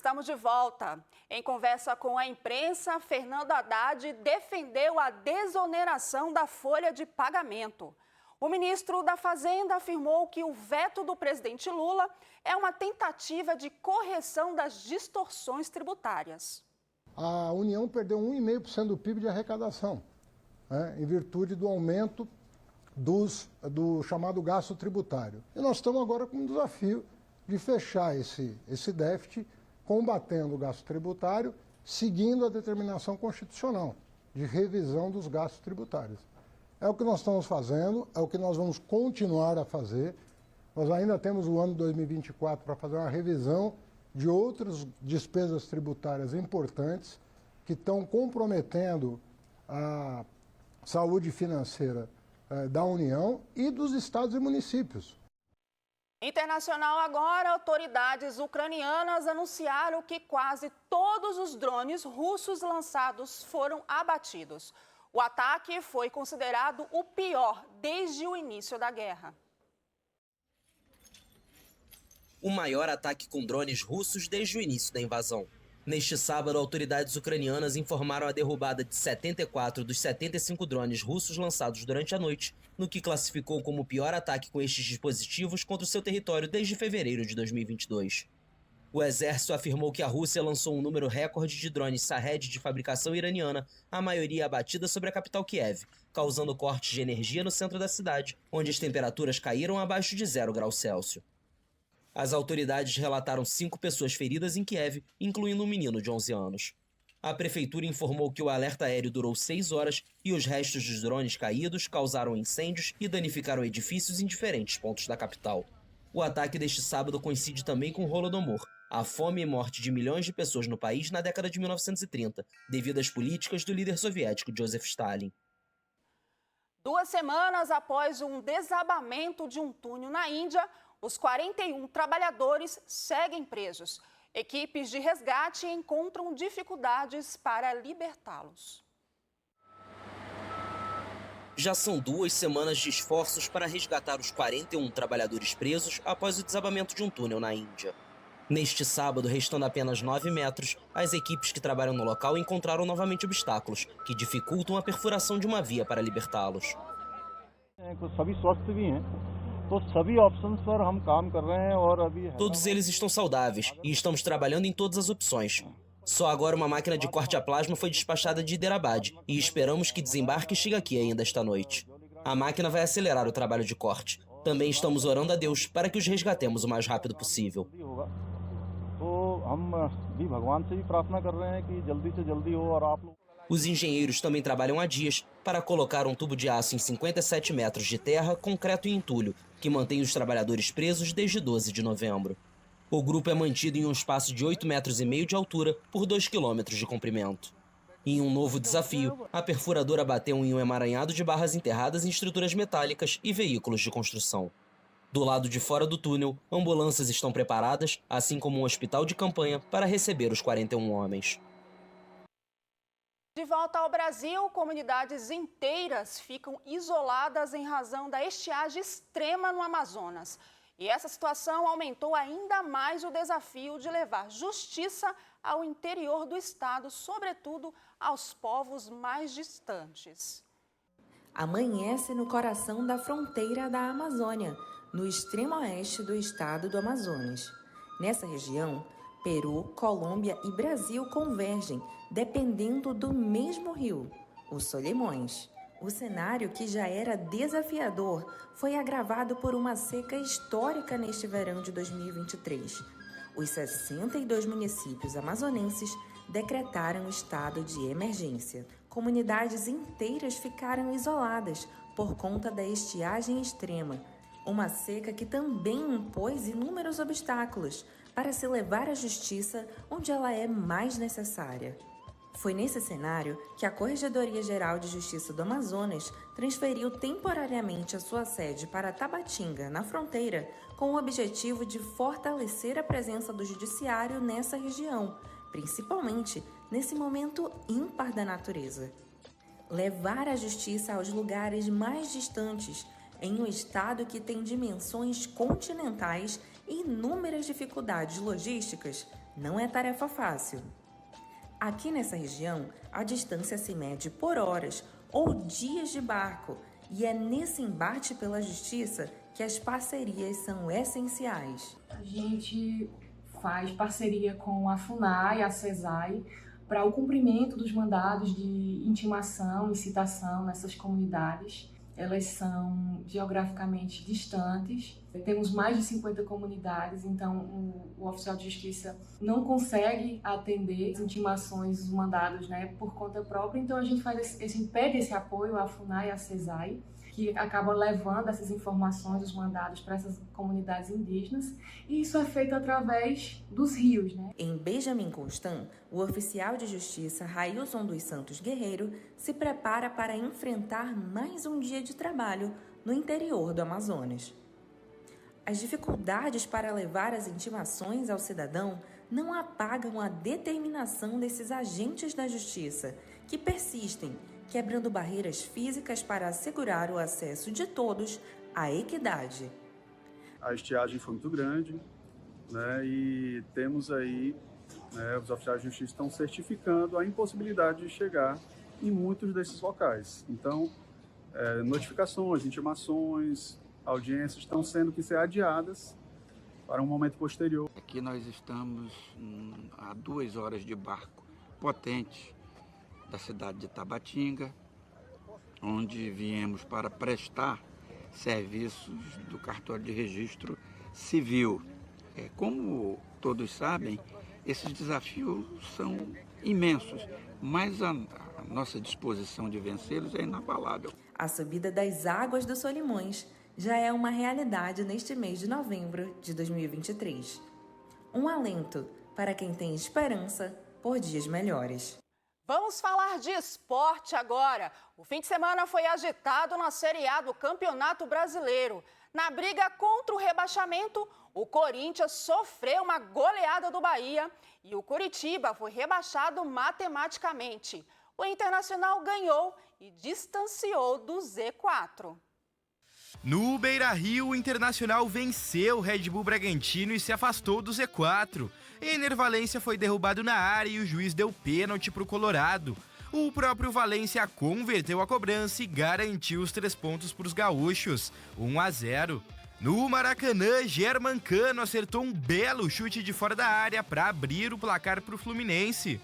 Estamos de volta. Em conversa com a imprensa, Fernando Haddad defendeu a desoneração da folha de pagamento. O ministro da Fazenda afirmou que o veto do presidente Lula é uma tentativa de correção das distorções tributárias. A União perdeu 1,5% do PIB de arrecadação, em virtude do aumento do chamado gasto tributário. E nós estamos agora com um desafio de fechar esse déficit, combatendo o gasto tributário, seguindo a determinação constitucional de revisão dos gastos tributários. É o que nós estamos fazendo, é o que nós vamos continuar a fazer. Nós ainda temos o ano 2024 para fazer uma revisão de outras despesas tributárias importantes que estão comprometendo a saúde financeira da União e dos estados e municípios. Internacional agora, autoridades ucranianas anunciaram que quase todos os drones russos lançados foram abatidos. O ataque foi considerado o pior desde o início da guerra. O maior ataque com drones russos desde o início da invasão. Neste sábado, autoridades ucranianas informaram a derrubada de 74 dos 75 drones russos lançados durante a noite, no que classificou como o pior ataque com estes dispositivos contra o seu território desde fevereiro de 2022. O exército afirmou que a Rússia lançou um número recorde de drones Shahed de fabricação iraniana, a maioria abatida sobre a capital Kiev, causando cortes de energia no centro da cidade, onde as temperaturas caíram abaixo de 0 graus Celsius. As autoridades relataram 5 pessoas feridas em Kiev, incluindo um menino de 11 anos. A prefeitura informou que o alerta aéreo durou 6 horas e os restos dos drones caídos causaram incêndios e danificaram edifícios em diferentes pontos da capital. O ataque deste sábado coincide também com o Holodomor, a fome e morte de milhões de pessoas no país na década de 1930, devido às políticas do líder soviético Joseph Stalin. 2 semanas após um desabamento de um túnel na Índia, os 41 trabalhadores seguem presos. Equipes de resgate encontram dificuldades para libertá-los. Já são 2 semanas de esforços para resgatar os 41 trabalhadores presos após o desabamento de um túnel na Índia. Neste sábado, restando apenas 9 metros, as equipes que trabalham no local encontraram novamente obstáculos, que dificultam a perfuração de uma via para libertá-los. Todos eles estão saudáveis e estamos trabalhando em todas as opções. Só agora uma máquina de corte a plasma foi despachada de Hyderabad e esperamos que desembarque e chegue aqui ainda esta noite. A máquina vai acelerar o trabalho de corte. Também estamos orando a Deus para que os resgatemos o mais rápido possível. Os engenheiros também trabalham há dias para colocar um tubo de aço em 57 metros de terra, concreto e entulho, que mantém os trabalhadores presos desde 12 de novembro. O grupo é mantido em um espaço de 8,5 metros de altura por 2 quilômetros de comprimento. Em um novo desafio, a perfuradora bateu em um emaranhado de barras enterradas em estruturas metálicas e veículos de construção. Do lado de fora do túnel, ambulâncias estão preparadas, assim como um hospital de campanha para receber os 41 homens. De volta ao Brasil, comunidades inteiras ficam isoladas em razão da estiagem extrema no Amazonas. E essa situação aumentou ainda mais o desafio de levar justiça ao interior do estado, sobretudo aos povos mais distantes. Amanhece no coração da fronteira da Amazônia, no extremo oeste do estado do Amazonas. Nessa região, Peru, Colômbia e Brasil convergem, dependendo do mesmo rio, o Solimões. O cenário, que já era desafiador, foi agravado por uma seca histórica neste verão de 2023. Os 62 municípios amazonenses decretaram estado de emergência. Comunidades inteiras ficaram isoladas por conta da estiagem extrema, uma seca que também impôs inúmeros obstáculos para se levar à justiça onde ela é mais necessária. Foi nesse cenário que a Corregedoria Geral de Justiça do Amazonas transferiu temporariamente a sua sede para Tabatinga, na fronteira, com o objetivo de fortalecer a presença do judiciário nessa região, principalmente nesse momento ímpar da natureza. Levar a justiça aos lugares mais distantes, em um estado que tem dimensões continentais e inúmeras dificuldades logísticas, Não é tarefa fácil. Aqui nessa região, a distância se mede por horas ou dias de barco, e é nesse embate pela justiça que as parcerias são essenciais. A gente faz parceria com a FUNAI e a CESAI para o cumprimento dos mandados de intimação e citação nessas comunidades. Elas são geograficamente distantes, temos mais de 50 comunidades, então o oficial de justiça não consegue atender as intimações, os mandados, por conta própria, então a gente pede esse apoio à FUNAI e à CESAI, que acaba levando essas informações, os mandados para essas comunidades indígenas, e isso é feito através dos rios. Em Benjamin Constant, o oficial de justiça Railson dos Santos Guerreiro se prepara para enfrentar mais um dia de trabalho no interior do Amazonas. As dificuldades para levar as intimações ao cidadão não apagam a determinação desses agentes da justiça, que persistem, quebrando barreiras físicas para assegurar o acesso de todos à equidade. A estiagem foi muito grande, e temos aí, os oficiais de justiça estão certificando a impossibilidade de chegar em muitos desses locais. Então, notificações, intimações, audiências estão sendo que ser adiadas para um momento posterior. Aqui nós estamos a 2 horas de barco potente da cidade de Tabatinga, onde viemos para prestar serviços do cartório de registro civil. Como todos sabem, esses desafios são imensos, mas a nossa disposição de vencê-los é inabalável. A subida das águas do Solimões já é uma realidade neste mês de novembro de 2023. Um alento para quem tem esperança por dias melhores. Vamos falar de esporte agora. O fim de semana foi agitado na Série A do Campeonato Brasileiro. Na briga contra o rebaixamento, o Corinthians sofreu uma goleada do Bahia e o Coritiba foi rebaixado matematicamente. O Internacional ganhou e distanciou do Z4. No Beira-Rio, o Internacional venceu o Red Bull Bragantino e se afastou do Z4. Ener Valencia foi derrubado na área e o juiz deu pênalti para o Colorado. O próprio Valencia converteu a cobrança e garantiu os 3 pontos para os gaúchos, 1-0. No Maracanã, Germancano acertou um belo chute de fora da área para abrir o placar para o Fluminense.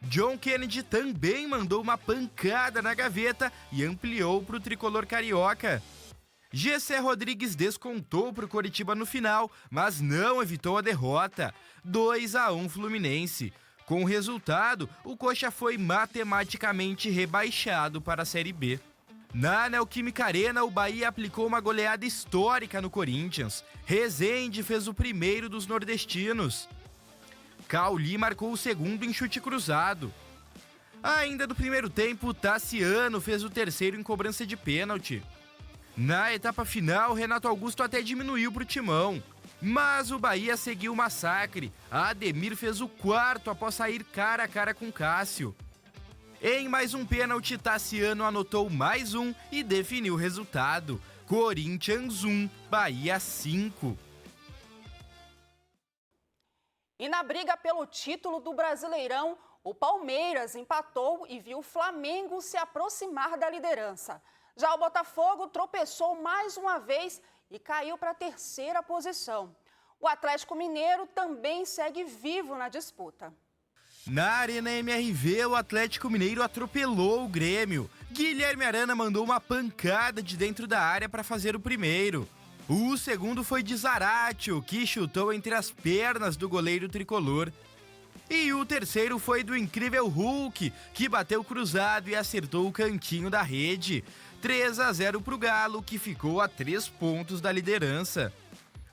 John Kennedy também mandou uma pancada na gaveta e ampliou para o tricolor carioca. Gessé Rodrigues descontou para o Coritiba no final, mas não evitou a derrota, 2-1 Fluminense. Com o resultado, o Coxa foi matematicamente rebaixado para a Série B. Na Neoquímica Arena, o Bahia aplicou uma goleada histórica no Corinthians. Rezende fez o primeiro dos nordestinos. Cauli marcou o segundo em chute cruzado. Ainda no primeiro tempo, Tassiano fez o terceiro em cobrança de pênalti. Na etapa final, Renato Augusto até diminuiu para o Timão. Mas o Bahia seguiu o massacre. Ademir fez o quarto após sair cara a cara com Cássio. Em mais um pênalti, Tassiano anotou mais um e definiu o resultado. Corinthians 1, Bahia 5. E na briga pelo título do Brasileirão, o Palmeiras empatou e viu o Flamengo se aproximar da liderança. Já o Botafogo tropeçou mais uma vez e caiu para a 3ª posição. O Atlético Mineiro também segue vivo na disputa. Na Arena MRV, o Atlético Mineiro atropelou o Grêmio. Guilherme Arana mandou uma pancada de dentro da área para fazer o primeiro. O segundo foi de Zaratio, que chutou entre as pernas do goleiro tricolor. E o terceiro foi do incrível Hulk, que bateu cruzado e acertou o cantinho da rede. 3-0 para o Galo, que ficou a 3 pontos da liderança.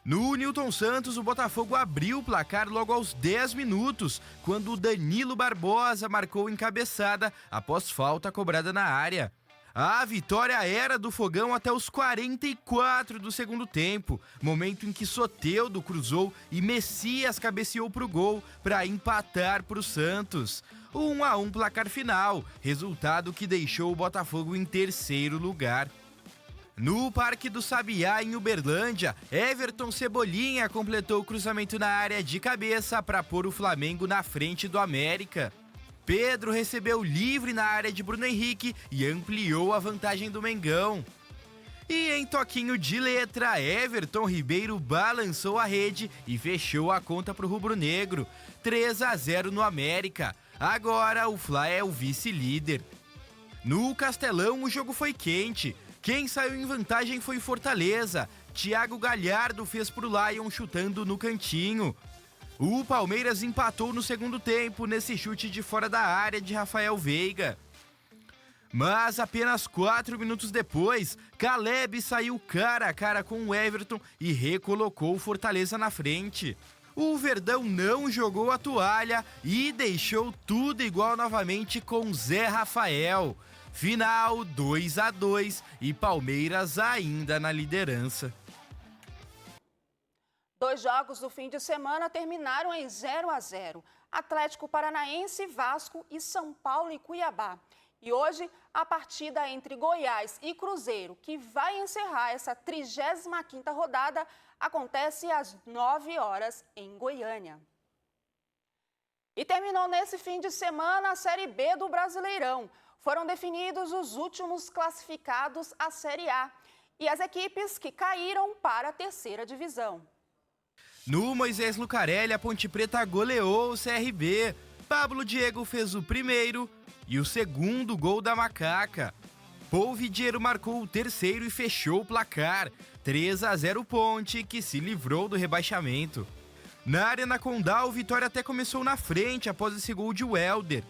No Newton Santos, o Botafogo abriu o placar logo aos 10 minutos, quando o Danilo Barbosa marcou encabeçada após falta cobrada na área. A vitória era do Fogão até os 44 do segundo tempo, momento em que Soteldo cruzou e Messias cabeceou para o gol para empatar para o Santos. 1-1 placar final, resultado que deixou o Botafogo em 3º lugar. No Parque do Sabiá, em Uberlândia, Everton Cebolinha completou o cruzamento na área de cabeça para pôr o Flamengo na frente do América. Pedro recebeu livre na área de Bruno Henrique e ampliou a vantagem do Mengão. E em toquinho de letra, Everton Ribeiro balançou a rede e fechou a conta para o rubro-negro. 3-0 no América. Agora o Fla é o vice-líder. No Castelão, o jogo foi quente. Quem saiu em vantagem foi Fortaleza. Thiago Galhardo fez pro Lion chutando no cantinho. O Palmeiras empatou no segundo tempo nesse chute de fora da área de Rafael Veiga. Mas apenas 4 minutos depois, Caleb saiu cara a cara com o Everton e recolocou o Fortaleza na frente. O Verdão não jogou a toalha e deixou tudo igual novamente com Zé Rafael. Final 2-2 e Palmeiras ainda na liderança. 2 jogos do fim de semana terminaram em 0-0. Atlético Paranaense, Vasco e São Paulo e Cuiabá. E hoje, a partida entre Goiás e Cruzeiro, que vai encerrar essa 35ª rodada, acontece às 9 horas em Goiânia. E terminou nesse fim de semana a Série B do Brasileirão. Foram definidos os últimos classificados à Série A e as equipes que caíram para a 3ª divisão. No Moisés Lucarelli, a Ponte Preta goleou o CRB. Pablo Diego fez o primeiro e o segundo gol da Macaca. Paul Vidiero marcou o terceiro e fechou o placar. 3-0 Ponte, que se livrou do rebaixamento. Na Arena Condá, o Vitória até começou na frente após esse gol de Welder.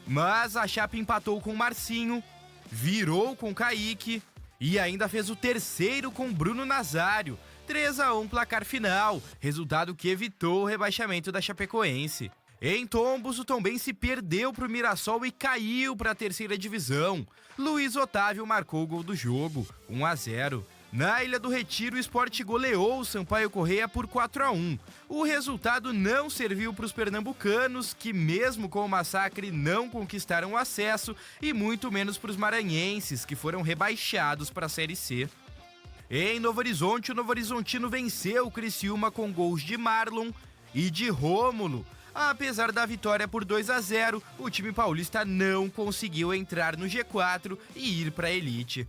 Mas a Chape empatou com Marcinho, virou com Kaique e ainda fez o terceiro com Bruno Nazário. 3-1 placar final, resultado que evitou o rebaixamento da Chapecoense. Em Tombos, o Tombense perdeu para o Mirassol e caiu para a 3ª divisão. Luiz Otávio marcou o gol do jogo, 1-0. Na Ilha do Retiro, o Sport goleou o Sampaio Corrêa por 4-1. O resultado não serviu para os pernambucanos, que mesmo com o massacre não conquistaram o acesso, e muito menos para os maranhenses, que foram rebaixados para a Série C. Em Novo Horizonte, o Novo Horizontino venceu o Criciúma com gols de Marlon e de Rômulo. Apesar da vitória por 2-0, o time paulista não conseguiu entrar no G4 e ir para a elite.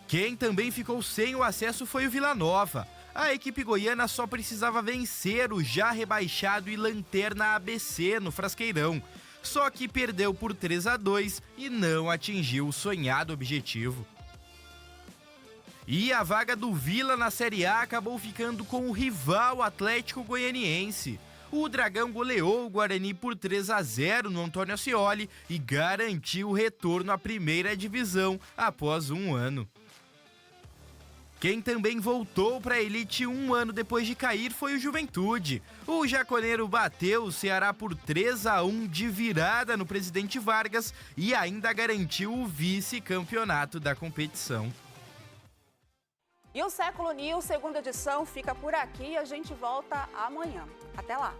Quem também ficou sem o acesso foi o Vila Nova. A equipe goiana só precisava vencer o já rebaixado e lanterna ABC no Frasqueirão. Só que perdeu por 3-2 e não atingiu o sonhado objetivo. E a vaga do Vila na Série A acabou ficando com o rival Atlético Goianiense. O Dragão goleou o Guarani por 3-0 no Antônio Ascioli e garantiu o retorno à 1ª divisão após um ano. Quem também voltou para a elite um ano depois de cair foi o Juventude. O jaconeiro bateu o Ceará por 3-1 de virada no Presidente Vargas e ainda garantiu o vice-campeonato da competição. E o Século News, 2ª edição, fica por aqui e a gente volta amanhã. Até lá!